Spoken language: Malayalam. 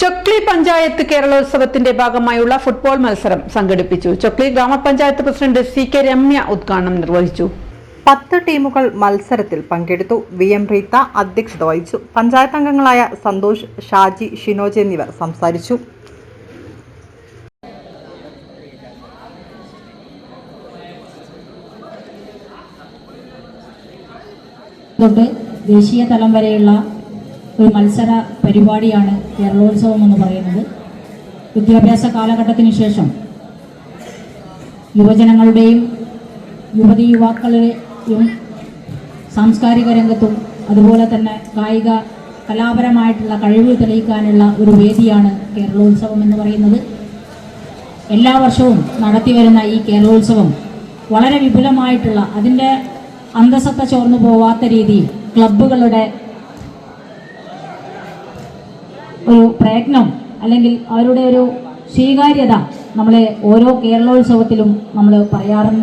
ചൊക്ലി പഞ്ചായത്ത് കേരളോത്സവത്തിന്റെ ഭാഗമായുള്ള ഫുട്ബോൾ മത്സരം സംഘടിപ്പിച്ചു. ചൊക്ലി ഗ്രാമപഞ്ചായത്ത് പ്രസിഡന്റ് CK രമ്യ ഉദ്ഘാടനം നിർവഹിച്ചു. 10 ടീമുകൾ മത്സരത്തിൽ പങ്കെടുത്തു. VM റീത്ത അധ്യക്ഷത വഹിച്ചു. പഞ്ചായത്ത് അംഗങ്ങളായ സന്തോഷ്, ഷാജി, ഷിനോജ് എന്നിവർ സംസാരിച്ചു. ദേശീയ തലം വരെയുള്ള ഒരു മത്സര പരിപാടിയാണ് കേരളോത്സവം എന്ന് പറയുന്നത്. വിദ്യാഭ്യാസ കാലഘട്ടത്തിന് ശേഷം യുവജനങ്ങളുടെയും യുവതി യുവാക്കളുടെയും സാംസ്കാരിക രംഗത്തും അതുപോലെ തന്നെ കായിക കലാപരമായിട്ടുള്ള കഴിവ് തെളിയിക്കാനുള്ള ഒരു വേദിയാണ് കേരളോത്സവം എന്ന് പറയുന്നത്. എല്ലാ വർഷവും നടത്തിവരുന്ന ഈ കേരളോത്സവം വളരെ വിപുലമായിട്ടുള്ള, അതിൻ്റെ അന്തസത്ത ചോർന്നു പോവാത്ത രീതിയിൽ ക്ലബ്ബുകളുടെ ഒരു പ്രയത്നം അല്ലെങ്കിൽ അവരുടെ ഒരു സ്വീകാര്യത നമ്മളെ ഓരോ കേരളോത്സവത്തിലും നമ്മൾ പറയാറുണ്ട്.